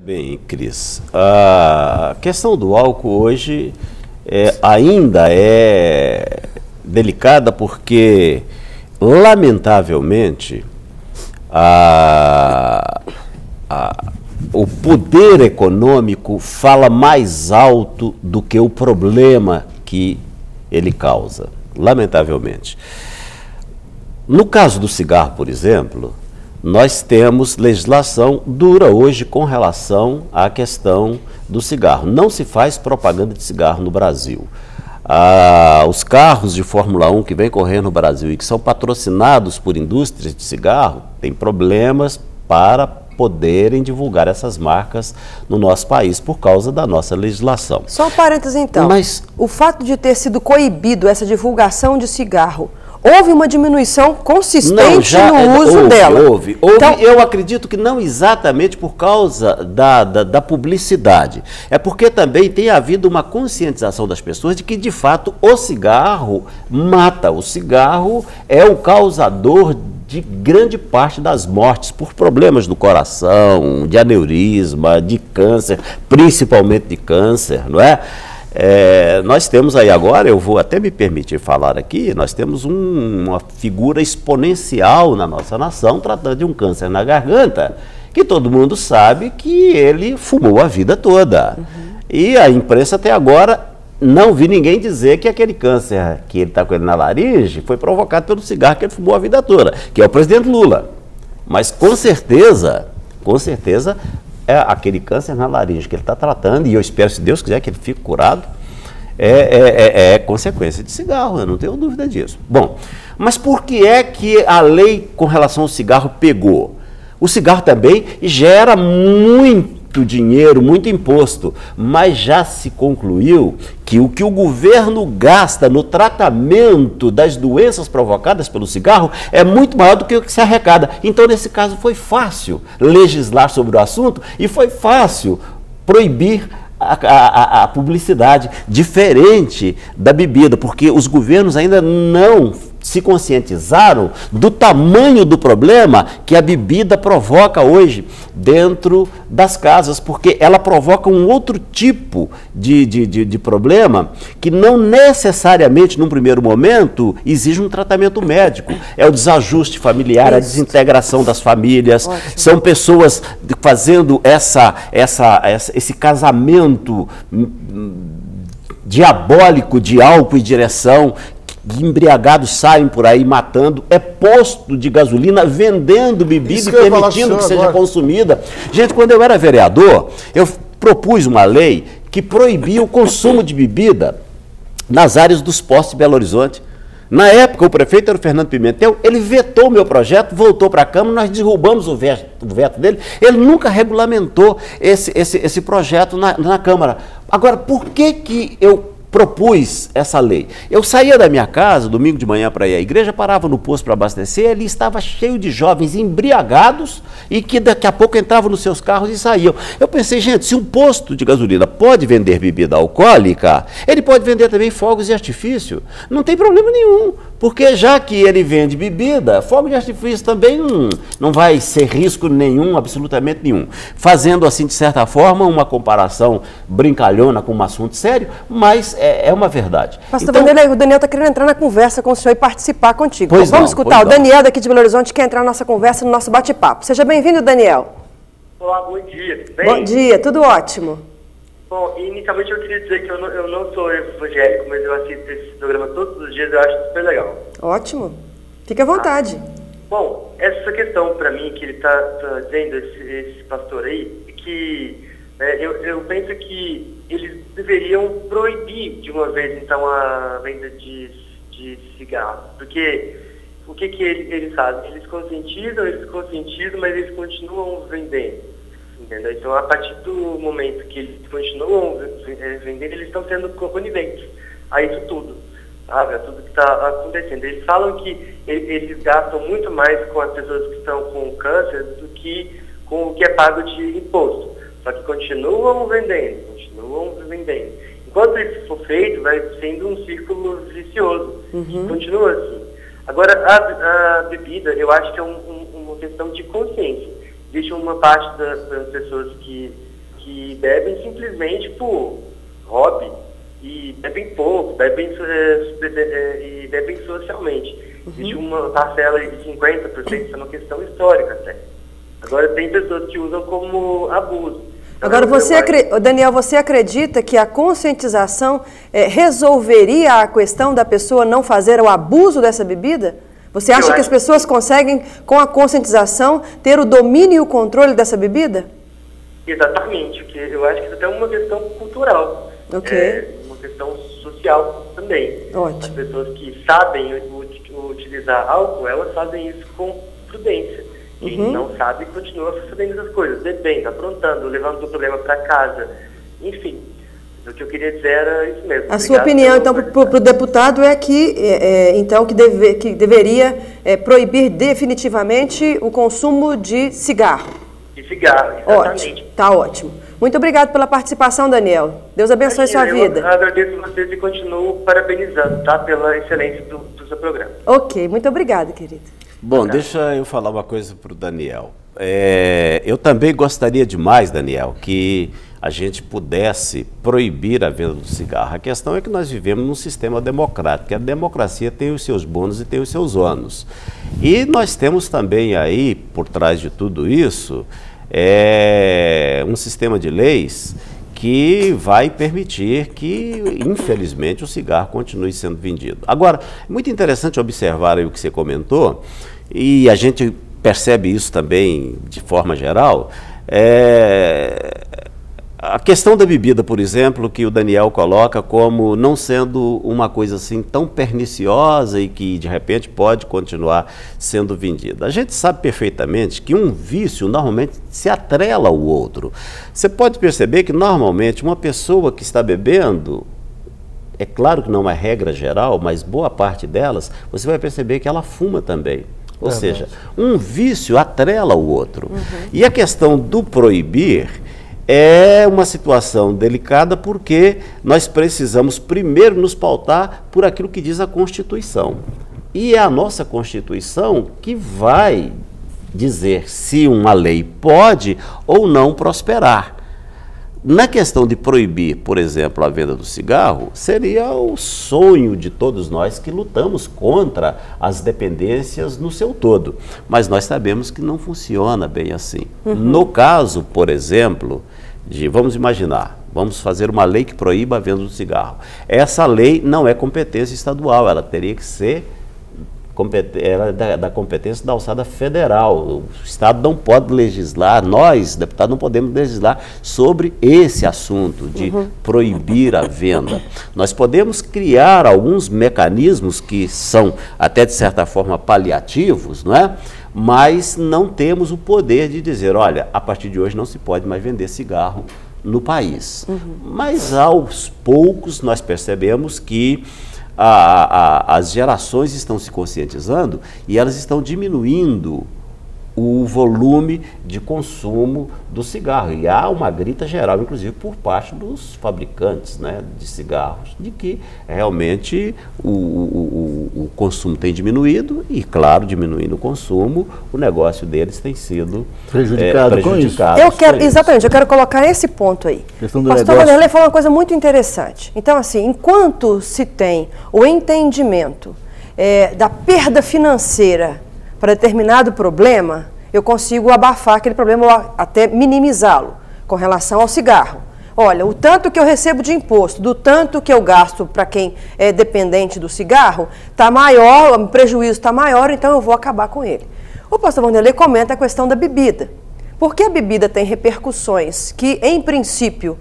Bem, Cris, a questão do álcool hoje ainda é delicada porque, lamentavelmente, o poder econômico fala mais alto do que o problema que ele causa, lamentavelmente. No caso do cigarro, por exemplo, nós temos legislação dura hoje com relação à questão do cigarro. Não se faz propaganda de cigarro no Brasil. Os carros de Fórmula 1 que vêm correr no Brasil e que são patrocinados por indústrias de cigarro têm problemas para poderem divulgar essas marcas no nosso país por causa da nossa legislação. Só um parênteses então, mas o fato de ter sido coibido essa divulgação de cigarro, houve uma diminuição consistente no uso dela? Houve. Então, eu acredito que não exatamente por causa da publicidade. É porque também tem havido uma conscientização das pessoas de que, de fato, o cigarro mata. O cigarro é o causador de grande parte das mortes por problemas do coração, de aneurisma, de câncer, principalmente de câncer, não é? Nós temos aí agora, eu vou até me permitir falar aqui, nós temos uma figura exponencial na nossa nação tratando de um câncer na garganta, que todo mundo sabe que ele fumou a vida toda. E a imprensa até agora não vi ninguém dizer que aquele câncer que ele está com ele na laringe foi provocado pelo cigarro que ele fumou a vida toda, que é o presidente Lula. Mas com certeza, aquele câncer na laringe que ele está tratando, e eu espero, se Deus quiser, que ele fique curado, é consequência de cigarro, eu não tenho dúvida disso. Bom, mas por que é que a lei com relação ao cigarro pegou? O cigarro também gera muito dinheiro, muito imposto, mas já se concluiu que o que o governo gasta no tratamento das doenças provocadas pelo cigarro é muito maior do que o que se arrecada. Então, nesse caso, foi fácil legislar sobre o assunto e foi fácil proibir a publicidade, diferente da bebida, porque os governos ainda não se conscientizaram do tamanho do problema que a bebida provoca hoje dentro das casas, porque ela provoca um outro tipo de problema que não necessariamente, num primeiro momento, exige um tratamento médico. É o desajuste familiar, a desintegração das famílias. Ótimo. São pessoas fazendo esse casamento diabólico de álcool e direção, embriagados saem por aí matando, posto de gasolina vendendo bebida e permitindo que seja consumida. Gente, quando eu era vereador, eu propus uma lei que proibia o consumo de bebida nas áreas dos postos de Belo Horizonte. Na época, o prefeito era o Fernando Pimentel, ele vetou o meu projeto, voltou para a Câmara, nós derrubamos o veto dele, ele nunca regulamentou esse projeto na Câmara. Agora, por que eu propus essa lei? Eu saía da minha casa, domingo de manhã, para ir à igreja, parava no posto para abastecer, ali estava cheio de jovens embriagados e que daqui a pouco entravam nos seus carros e saíam. Eu pensei, gente, se um posto de gasolina pode vender bebida alcoólica, ele pode vender também fogos de artifício. Não tem problema nenhum, porque já que ele vende bebida, fogo de artifício também não vai ser risco nenhum, absolutamente nenhum. Fazendo assim, de certa forma, uma comparação brincalhona com um assunto sério, mas é uma verdade. Pastor Vanderlei, o Daniel está querendo entrar na conversa com o senhor e participar contigo. Então, vamos escutar o Daniel daqui de Belo Horizonte, que quer entrar na nossa conversa, no nosso bate-papo. Seja bem-vindo, Daniel. Olá, bom dia. Tudo bem? Bom dia, tudo ótimo. Bom, inicialmente eu queria dizer que eu não sou evangélico, mas eu assisto esse programa todos os dias, eu acho super legal. Ótimo. Fique à vontade. Bom, essa questão para mim que ele está dizendo, esse pastor aí, que eu penso que eles deveriam proibir de uma vez, então, a venda de cigarro. Porque o que eles fazem? Eles conscientizam, mas eles continuam vendendo. Entendeu? Então, a partir do momento que eles continuam vendendo, eles estão sendo coniventes a isso tudo. Sabe? A tudo que está acontecendo. Eles falam que eles gastam muito mais com as pessoas que estão com câncer do que com o que é pago de imposto. Só que continuam vendendo. Enquanto isso for feito, vai sendo um círculo vicioso. Continua assim. Agora, a bebida, eu acho que é uma questão de consciência. Existe uma parte das pessoas que que bebem simplesmente por hobby e bebem pouco, bebem socialmente. Existe uma parcela de 50%, isso é uma questão histórica até. Agora tem pessoas que usam como abuso. Então, agora, Daniel, você acredita que a conscientização resolveria a questão da pessoa não fazer o abuso dessa bebida? Você acha que as pessoas conseguem, com a conscientização, ter o domínio e o controle dessa bebida? Exatamente, porque eu acho que isso é até uma questão cultural, uma questão social também. Ótimo. As pessoas que sabem utilizar álcool, elas fazem isso com prudência. Quem não sabe continua fazendo essas coisas, bebendo, aprontando, levando o problema para casa, enfim. O que eu queria dizer era isso mesmo. A sua opinião, então, para o deputado é que, que deveria proibir definitivamente o consumo de cigarro. De cigarro, exatamente. Ótimo, tá ótimo. Muito obrigado pela participação, Daniel. Deus abençoe sua vida. Eu agradeço vocês e continuo parabenizando, tá? Pela excelência do seu programa. Ok, muito obrigada, querido. Bom, deixa eu falar uma coisa para o Daniel. Eu também gostaria demais, Daniel, que a gente pudesse proibir a venda do cigarro. A questão é que nós vivemos num sistema democrático, a democracia tem os seus bônus e tem os seus ônus. E nós temos também aí, por trás de tudo isso, um sistema de leis que vai permitir que, infelizmente, o cigarro continue sendo vendido. Agora, muito interessante observar aí o que você comentou, e a gente percebe isso também de forma geral, a questão da bebida, por exemplo, que o Daniel coloca como não sendo uma coisa assim tão perniciosa e que de repente pode continuar sendo vendida. A gente sabe perfeitamente que um vício normalmente se atrela ao outro. Você pode perceber que normalmente uma pessoa que está bebendo, é claro que não é regra geral, mas boa parte delas, você vai perceber que ela fuma também. Ou seja, um vício atrela o outro. E a questão do proibir é uma situação delicada porque nós precisamos primeiro nos pautar por aquilo que diz a Constituição. E é a nossa Constituição que vai dizer se uma lei pode ou não prosperar. Na questão de proibir, por exemplo, a venda do cigarro, seria o sonho de todos nós que lutamos contra as dependências no seu todo. Mas nós sabemos que não funciona bem assim. No caso, por exemplo, vamos imaginar, vamos fazer uma lei que proíba a venda do cigarro. Essa lei não é competência estadual, ela teria que ser da competência da alçada federal. O Estado não pode legislar, nós, deputados, não podemos legislar sobre esse assunto de proibir a venda. Nós podemos criar alguns mecanismos que são, até de certa forma, paliativos, não é? Mas não temos o poder de dizer, olha, a partir de hoje não se pode mais vender cigarro no país. Mas aos poucos nós percebemos que as gerações estão se conscientizando e elas estão diminuindo o volume de consumo do cigarro. E há uma grita geral, inclusive por parte dos fabricantes, né, de cigarros, de que realmente o consumo tem diminuído e, claro, diminuindo o consumo, o negócio deles tem sido prejudicado com isso. Exatamente, eu quero colocar esse ponto aí. O pastor Vanderlei falou uma coisa muito interessante. Então, assim, enquanto se tem o entendimento da perda financeira para determinado problema, eu consigo abafar aquele problema ou até minimizá-lo com relação ao cigarro. Olha, o tanto que eu recebo de imposto, do tanto que eu gasto para quem é dependente do cigarro, está maior, o prejuízo está maior, então eu vou acabar com ele. O pastor Vanderlei comenta a questão da bebida. Porque a bebida tem repercussões que, em princípio,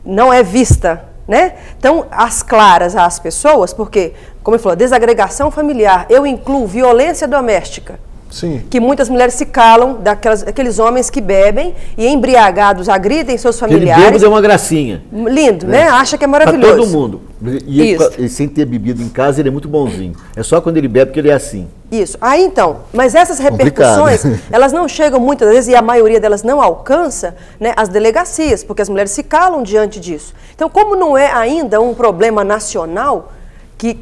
não é vista, né? Então, às claras às pessoas, porque, como ele falou, desagregação familiar, eu incluo violência doméstica. Sim. Que muitas mulheres se calam daqueles homens que bebem e embriagados agridem seus familiares. Ele bêbado é uma gracinha. Lindo, né? Acha que é maravilhoso. Pra todo mundo. E ele, sem ter bebido em casa, ele é muito bonzinho. É só quando ele bebe que ele é assim. Isso. Aí então, mas essas repercussões, elas não chegam muitas vezes, e a maioria delas não alcança, né, as delegacias, porque as mulheres se calam diante disso. Então, como não é ainda um problema nacional, que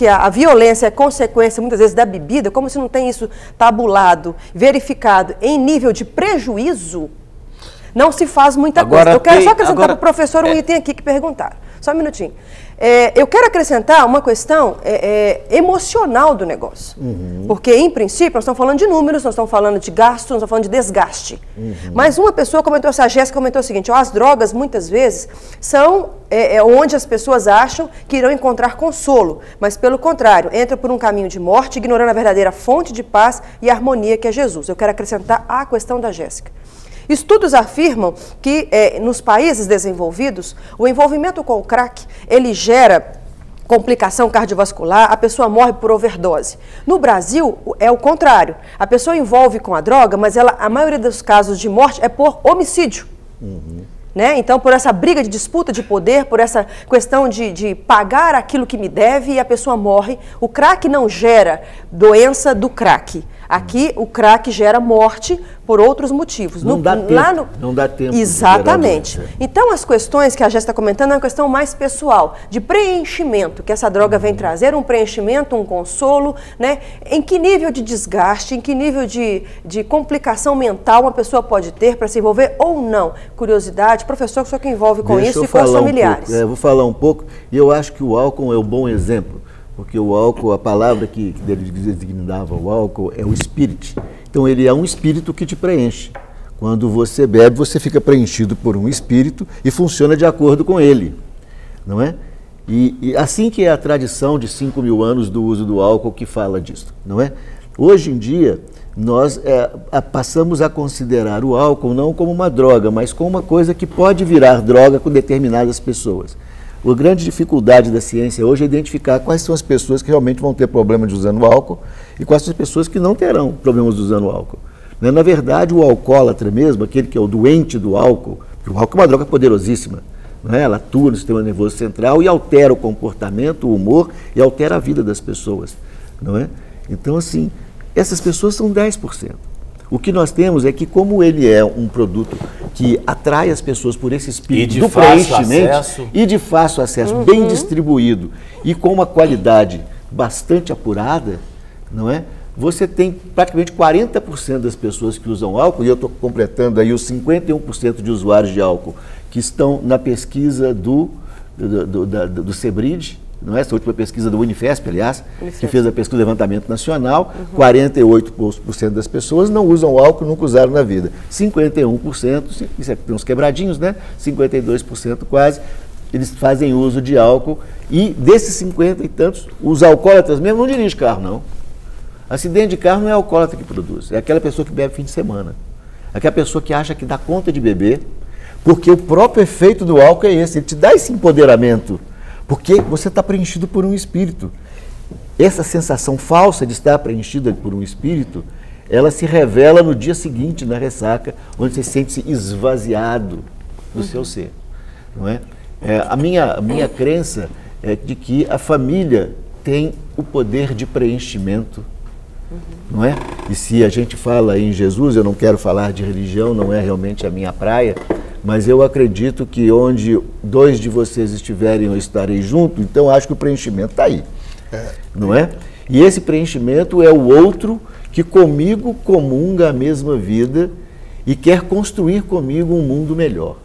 a violência é consequência, muitas vezes, da bebida, como se não tem isso tabulado, verificado em nível de prejuízo, Não se faz muita coisa. Eu quero só acrescentar para o professor um item aqui que perguntaram. Só um minutinho. Eu quero acrescentar uma questão emocional do negócio. Porque, em princípio, nós estamos falando de números, nós estamos falando de gasto, nós estamos falando de desgaste. Mas uma pessoa comentou, a Jéssica comentou o seguinte, as drogas, muitas vezes, são onde as pessoas acham que irão encontrar consolo. Mas, pelo contrário, entram por um caminho de morte, ignorando a verdadeira fonte de paz e harmonia que é Jesus. Eu quero acrescentar a questão da Jéssica. Estudos afirmam que nos países desenvolvidos, o envolvimento com o crack, ele gera complicação cardiovascular, a pessoa morre por overdose. No Brasil, é o contrário. A pessoa envolve com a droga, mas a maioria dos casos de morte é por homicídio. Né? Então, por essa briga de disputa de poder, por essa questão de pagar aquilo que me deve e a pessoa morre. O crack não gera doença do crack. Aqui, o crack gera morte por outros motivos. Não dá tempo. Exatamente. Então, as questões que a Jéssica está comentando é uma questão mais pessoal, de preenchimento, que essa droga vem trazer, um preenchimento, um consolo, né? Em que nível de desgaste, em que nível de complicação mental uma pessoa pode ter para se envolver ou não. Curiosidade, professor, só que envolve com isso e com os familiares. Vou falar um pouco, e eu acho que o álcool é um bom exemplo. Porque o álcool, a palavra que dele designava o álcool é o spirit. Então ele é um espírito que te preenche. Quando você bebe, você fica preenchido por um espírito e funciona de acordo com ele, não é? E assim que é a tradição de 5.000 anos do uso do álcool que fala disso, não é? Hoje em dia, nós passamos a considerar o álcool não como uma droga, mas como uma coisa que pode virar droga com determinadas pessoas. A grande dificuldade da ciência hoje é identificar quais são as pessoas que realmente vão ter problema de usando álcool e quais são as pessoas que não terão problemas usando álcool. Na verdade, o alcoólatra mesmo, aquele que é o doente do álcool, porque o álcool é uma droga poderosíssima, não é? Ela atua no sistema nervoso central e altera o comportamento, o humor e altera a vida das pessoas, não é? Então, assim, essas pessoas são 10%. O que nós temos é que, como ele é um produto que atrai as pessoas por esse espírito do preenchimento e de fácil acesso, bem distribuído e com uma qualidade bastante apurada, não é? Você tem praticamente 40% das pessoas que usam álcool, e eu estou completando aí os 51% de usuários de álcool que estão na pesquisa do CEBRID, não é? Essa última pesquisa do Unifesp, aliás, que fez a pesquisa do levantamento nacional, 48% das pessoas não usam álcool, nunca usaram na vida. 51%, isso tem uns quebradinhos, né? 52% quase, eles fazem uso de álcool. E desses 50 e tantos, os alcoólatras mesmo não dirigem carro, não. Acidente de carro não é alcoólatra que produz, é aquela pessoa que bebe fim de semana. Aquela pessoa que acha que dá conta de beber, porque o próprio efeito do álcool é esse, ele te dá esse empoderamento. Porque você está preenchido por um espírito. Essa sensação falsa de estar preenchida por um espírito, ela se revela no dia seguinte, na ressaca, onde você sente-se esvaziado do seu ser. Não é? A minha crença é de que a família tem o poder de preenchimento. Não é? E se a gente fala em Jesus, eu não quero falar de religião, não é realmente a minha praia, mas eu acredito que onde 2 de vocês estiverem, eu estarei junto, então acho que o preenchimento está aí, não é? E esse preenchimento é o outro que comigo comunga a mesma vida e quer construir comigo um mundo melhor.